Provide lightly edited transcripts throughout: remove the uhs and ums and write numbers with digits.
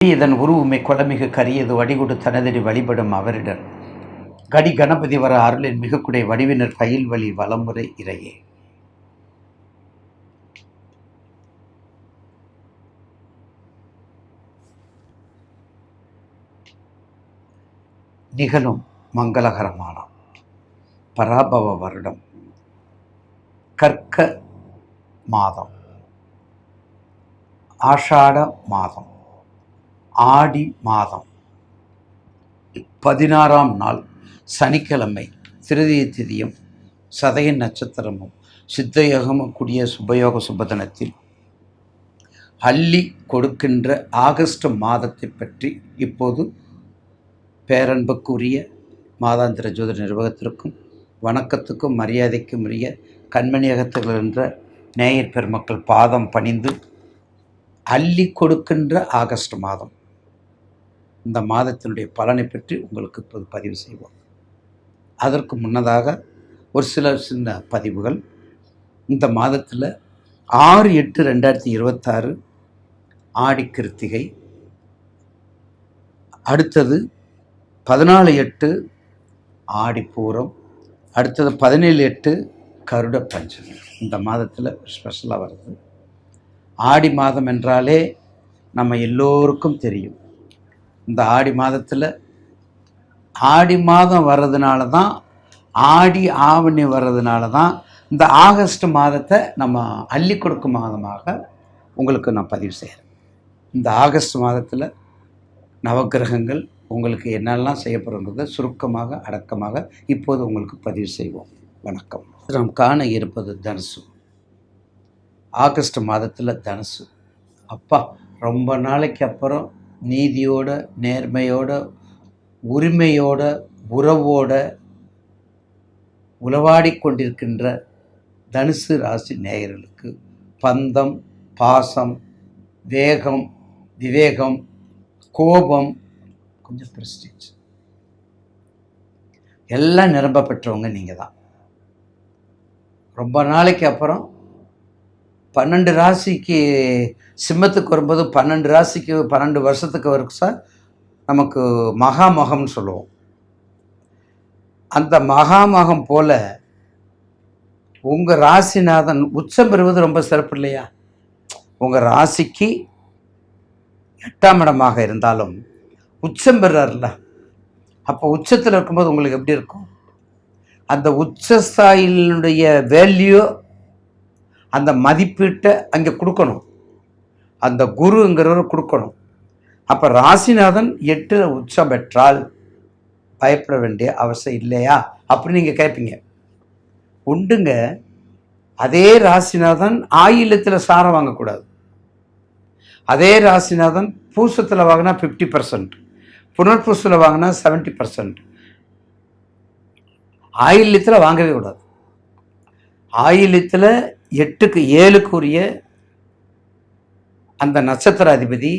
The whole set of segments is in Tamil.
இதன் உருவுமை கொலமிகு கரியது வடிகொடு தனதடி வழிபடும் அவரிடர் கடி கணபதி வர அருளின் மிகக்குடை வடிவினர் பயில் வழி வளமுறை இறையே. நிகழும் மங்களகரமான பராபவ வருடம் கற்க மாதம் ஆஷாட மாதம் ஆடி மாதம் 16ஆம் நாள் சனிக்கிழமை திருதிய திதியும் சதய நட்சத்திரமும் சித்தயோகமும் கூடிய சுபயோக சுபதனத்தில் அள்ளி கொடுக்கின்ற ஆகஸ்ட் மாதத்தை பற்றி இப்போது பேரன்புக்குரிய மாதாந்திர ஜோதிட நிர்வாகத்திற்கும் வணக்கத்துக்கும் மரியாதைக்கும் உரிய கண்மணியகத்தில் என்ற நேயர் பெருமக்கள் பாதம் பணிந்து அள்ளி கொடுக்கின்ற ஆகஸ்ட் மாதம் இந்த மாதத்தினுடைய பலனை பற்றி உங்களுக்கு இப்போது பதிவு செய்வோம். அதற்கு முன்னதாக ஒரு சின்ன பதிவுகள். இந்த மாதத்தில் 6/8/2026 ஆடி கிருத்திகை, அடுத்தது 14/8 ஆடி பூரம், அடுத்தது 17/8 கருட பஞ்சமி. இந்த மாதத்தில் ஸ்பெஷலாக வருது. ஆடி மாதம் என்றாலே நம்ம எல்லோருக்கும் தெரியும். இந்த ஆடி மாதத்தில் ஆடி மாதம் வர்றதுனால தான், ஆடி ஆவணி வர்றதுனால தான் இந்த ஆகஸ்ட் மாதத்தை நம்ம அள்ளி கொடுக்கும் மாதமாக உங்களுக்கு நான் பதிவு செய்கிறேன். இந்த ஆகஸ்ட் மாதத்தில் நவக்கிரகங்கள் உங்களுக்கு என்னெல்லாம் செய்யப்படுறதை சுருக்கமாக அடக்கமாக இப்போது உங்களுக்கு பதிவு செய்வோம். வணக்கம். நாம் காண இருப்பது தனுசு. ஆகஸ்ட் மாதத்தில் தனுசு. அப்பா, ரொம்ப நாளைக்கு அப்புறம் நீதியோட, நேர்மையோட, உரிமையோட, உறவோட உளவாடி கொண்டிருக்கின்ற தனுசு ராசி நேயர்களுக்கு பந்தம், பாசம், வேகம், விவேகம், கோபம், கொஞ்சம் பிரஸ்டீஜ் எல்லாம் நிரம்ப பெற்றவங்க நீங்கள் தான். ரொம்ப நாளைக்கு அப்புறம் 12 ராசிக்கு சிம்மத்துக்கு வரும்போது 12 ராசிக்கு 12 வருஷத்துக்கு வரும் சார் நமக்கு மகாமகம்னு சொல்லுவோம். அந்த மகாமகம் போல உங்கள் ராசிநாதன் உச்சம் பெறுவது ரொம்ப சிறப்பு இல்லையா? உங்கள் ராசிக்கு 8ஆம் இடமாக இருந்தாலும் உச்சம் பெறார்ல, அப்போ உச்சத்தில் இருக்கும்போது உங்களுக்கு எப்படி இருக்கும்? அந்த உச்சஸ்தாயினுடைய வேல்யூ, அந்த மதிப்பீட்டை அங்கே கொடுக்கணும், அந்த குருங்கிறவர் கொடுக்கணும். அப்போ ராசிநாதன் 8 உச்சம் பெற்றால் பயப்பட வேண்டிய அவசியம் இல்லையா அப்படின்னு நீங்கள் கேட்பீங்க. உண்டுங்க. அதே ராசிநாதன் ஆயில்யத்தில் சாரம் வாங்கக்கூடாது. அதே ராசிநாதன் பூசத்தில் வாங்கினா 50%, புனர்பூசத்தில் வாங்கினா 70%, ஆயில்யத்தில் வாங்கவே கூடாது. ஆயில்யத்தில் 8க்கு 7க்கு உரிய அந்த நட்சத்திர அதிபதி,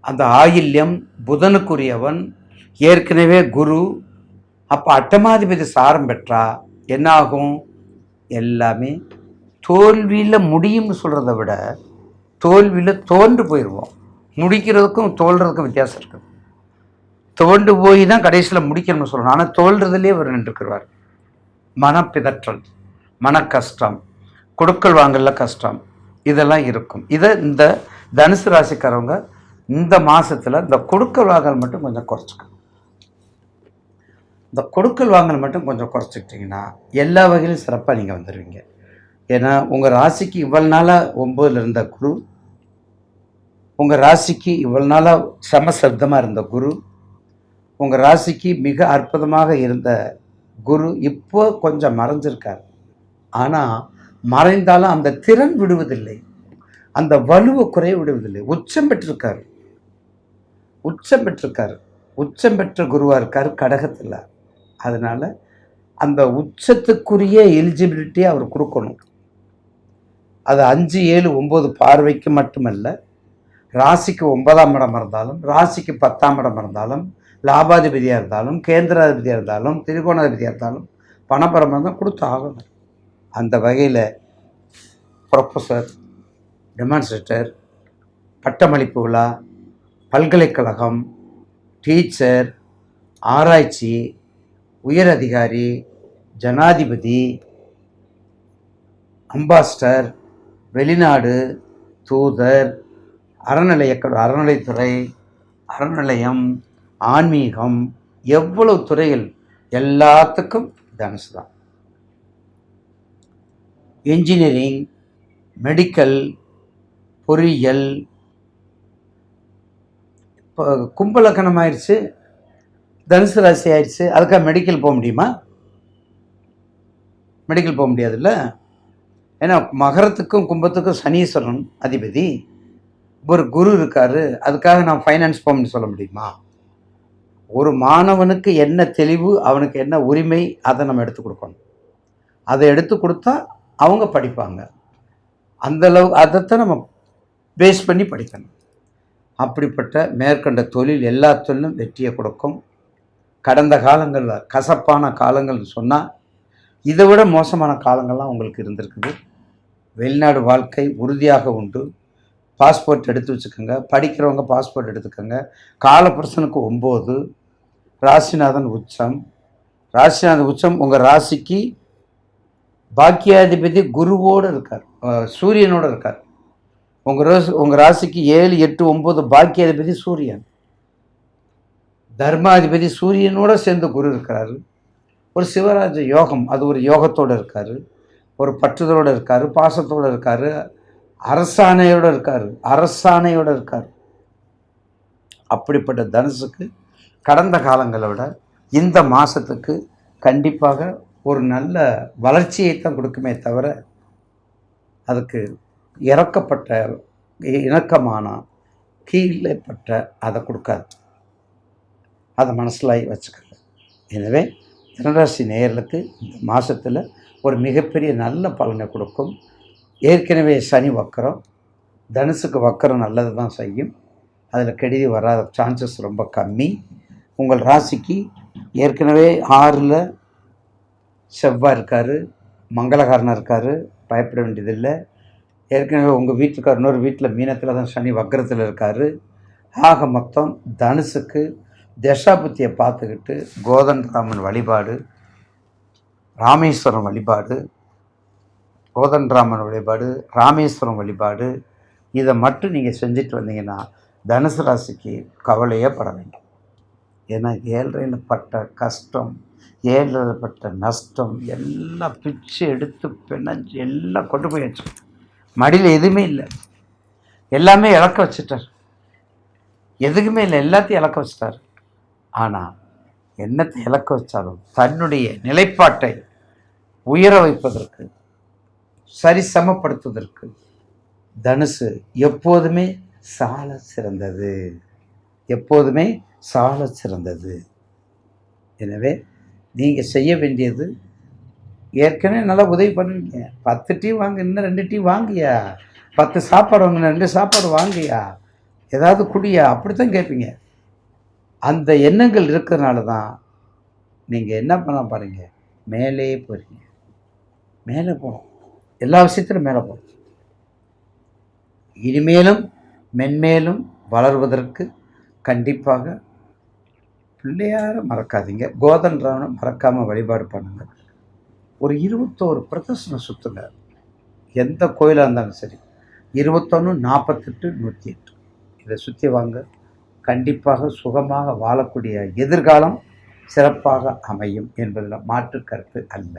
அந்த ஆயில்யம் புதனுக்குரியவன், ஏற்கனவே குரு. அப்போ அட்டமாதிபதி சாரம் பெற்றா என்ன ஆகும்? எல்லாமே தோல்வியில் முடியும்னு சொல்கிறத விட தோல்வியில் தோன்று போயிடுவோம். முடிக்கிறதுக்கும் தோல்றதுக்கும் வித்தியாசம் இருக்குது. தோண்டு போய் தான் கடைசியில் முடிக்கணும்னு சொல்லணும். ஆனால் தோல்றதுலேயே அவர் நின்றுக்கிறார். மனப்பிதற்றல், மன கஷ்டம், கொடுக்கல் வாங்கல கஷ்டம், இதெல்லாம் இருக்கும். இதை இந்த தனுசு ராசிக்காரவங்க இந்த மாதத்தில் இந்த கொடுக்கல் வாங்கல் மட்டும் கொஞ்சம் குறைச்சிக்கணும். இந்த கொடுக்கல் வாங்கல் மட்டும் கொஞ்சம் குறைச்சிக்கிட்டிங்கன்னா எல்லா வகையிலும் சிறப்பாக நீங்கள் வந்துடுவீங்க. ஏன்னா உங்கள் ராசிக்கு இவ்வளவு நாளாக 9ல் இருந்த குரு, உங்கள் ராசிக்கு இவ்வளவு நாளாக சமசப்தமாக இருந்த குரு, உங்கள் ராசிக்கு மிக அற்புதமாக இருந்த குரு இப்போ கொஞ்சம் மறைஞ்சிருக்கார். ஆனால் மறைந்தாலும் அந்த திறன் விடுவதில்லை, அந்த வலுவை குறைய விடுவதில்லை. உச்சம் பெற்றிருக்காரு, உச்சம் பெற்ற குருவாக இருக்கார் கடகத்தில். அதனால அந்த உச்சத்துக்குரிய எலிஜிபிலிட்டியை அவர் கொடுக்கணும். அது 5, 7, 9 பார்வைக்கு மட்டுமல்ல, ராசிக்கு 9ஆம் இடம் இருந்தாலும், ராசிக்கு 10ஆம் இடம் இருந்தாலும், லாபாதிபதியாக இருந்தாலும், கேந்திராதிபதியாக இருந்தாலும், திரிகோணாதிபதியாக இருந்தாலும், பணபரமாக இருந்தாலும் கொடுத்து ஆகணும். அந்த வகையில் ப்ரொஃபஸர், டெமான்ஸ்ட்ரேட்டர், பட்டமளிப்பு விழா, பல்கலைக்கழகம், டீச்சர், ஆராய்ச்சி, உயர் அதிகாரி, ஜனாதிபதி, அம்பாஸ்டர், வெளிநாடு, தூதர், அறநிலையத்துறை, அறநிலையம், ஆன்மீகம், எவ்வளவு துறைகள் எல்லாத்துக்கும் தனுசு தான். என்ஜினியரிங், மெடிக்கல், பொறியியல். இப்போ கும்பலக்கணம் ஆயிடுச்சு, தனுசு ராசி ஆயிடுச்சு, அதுக்காக மெடிக்கல் போக முடியுமா? மெடிக்கல் போக முடியாதுல்ல. ஏன்னா மகரத்துக்கும் கும்பத்துக்கும் சனீஸ்வரன் அதிபதி, ஒரு குரு இருக்காரு, அதுக்காக நான் ஃபைனான்ஸ் போகணும்னு சொல்ல முடியுமா? ஒரு மாணவனுக்கு என்ன தெளிவு, அவனுக்கு என்ன உரிமை, அதை நம்ம எடுத்து கொடுக்கணும். அதை எடுத்து கொடுத்தா அவங்க படிப்பாங்க. அந்தளவு அதைத்தான் நம்ம பேஸ் பண்ணி படிக்கணும். அப்படிப்பட்ட மேற்கண்ட தொழில் எல்லா தொழிலும் வெற்றியை கொடுக்கும். கடந்த காலங்களில் கசப்பான காலங்கள்னு சொன்னால் இதை விட மோசமான காலங்கள்லாம் உங்களுக்கு இருந்திருக்குது. வெளிநாடு வாழ்க்கை உறுதியாக உண்டு. பாஸ்போர்ட் எடுத்து வச்சுக்கோங்க. படிக்கிறவங்க பாஸ்போர்ட் எடுத்துக்கோங்க. காலபுருஷனுக்கு 9, ராசிநாதன் உச்சம். ராசிநாதன் உச்சம் உங்கள் ராசிக்கு பாக்கியாதிபதி குருவோடு இருக்கார், சூரியனோடு இருக்கார். உங்கள் ராசிக்கு 7, 8, 9 பாக்கியாதிபதி சூரியன். தர்மாதிபதி சூரியனோடு சேர்ந்து குரு இருக்கிறாரு. ஒரு சிவராஜ யோகம், அது ஒரு யோகத்தோடு இருக்கார், ஒரு பற்றுதலோடு இருக்கார், பாசத்தோடு இருக்கார், அரசாணையோடு இருக்கார். அப்படிப்பட்ட தனுசுக்கு கடந்த காலங்களை விட இந்த மாதத்துக்கு கண்டிப்பாக ஒரு நல்ல வளர்ச்சியை தான் கொடுக்குமே தவிர அதுக்கு இணக்கமான கீழேப்பட்ட அதை கொடுக்காது. அதை மனசில் வச்சுக்கல. எனவே தனுராசி நேயர்களுக்கு இந்த மாதத்தில் ஒரு மிகப்பெரிய நல்ல பலனை கொடுக்கும். ஏற்கனவே சனி வக்கரம், தனுசுக்கு வக்கரம் நல்லது தான் செய்யும். அதில் கெடுதி வராத சான்சஸ் ரொம்ப கம்மி. உங்கள் ராசிக்கு ஏற்கனவே 6ல் செவ்வாய் இருக்கார், மங்களகாரனாக இருக்கார், பயப்பட வேண்டியதில்லை. ஏற்கனவே உங்கள் வீட்டுக்கார் இன்னொரு வீட்டில் மீனத்தில் தான் சனி வக்கரத்தில் இருக்கார். ஆக மொத்தம் தனுசுக்கு தசாபுத்தியை பார்த்துக்கிட்டு கோதண்டராமன் வழிபாடு, ராமேஸ்வரம் வழிபாடு, கோதண்டராமன் வழிபாடு, ராமேஸ்வரம் வழிபாடு, இதை மட்டும் நீங்கள் செஞ்சுட்டு வந்தீங்கன்னா தனுசு ராசிக்கு கவலையே பட வேண்டும். ஏன்னா 7ல் பட்ட கஷ்டம், 7ல் பட்ட நஷ்டம் எல்லாம் பிச்சு எடுத்து பிணைஞ்சு எல்லாம் கொண்டு போயாச்சு. மடியில் எதுவுமே இல்லை, எல்லாமே இழக்க வச்சுட்டார். எதுக்குமே இல்லை, எல்லாத்தையும் இழக்க வச்சுட்டார். ஆனால் என்னத்தை இழக்க வச்சாலும் தன்னுடைய நிலைப்பாட்டை உயர வைப்பதற்கு, சரிசமப்படுத்துவதற்கு தனுசு எப்போதுமே சால சிறந்தது. எனவே நீங்கள் செய்ய வேண்டியது, ஏற்கனவே நல்லா உதவி பண்ணுவீங்க. 10 டீ வாங்க, இன்னும் 2 டீ வாங்கியா, 10 சாப்பாடு வாங்கினா 2 சாப்பாடு வாங்கியா, ஏதாவது குடியா, அப்படித்தான் கேட்பீங்க. அந்த எண்ணங்கள் இருக்கிறதுனால தான் நீங்கள் என்ன பண்ண பாருங்க, மேலே போகிறீங்க. மேலே போகணும், எல்லா விஷயத்திலும் மேலே போகணும். இனிமேலும் மென்மேலும் வளர்வதற்கு கண்டிப்பாக பிள்ளையாரை மறக்காதீங்க, கோதண்டராமனை மறக்காமல் வழிபாடு பண்ணுங்கள். ஒரு 21 பிரதர்சனம் சுற்றுங்க, எந்த கோயிலாக இருந்தாலும் சரி. 21, 48, 108 இதை சுற்றி வாங்க. கண்டிப்பாக சுகமாக வாழக்கூடிய எதிர்காலம் சிறப்பாக அமையும் என்பதில் மாற்று கருத்து அல்ல.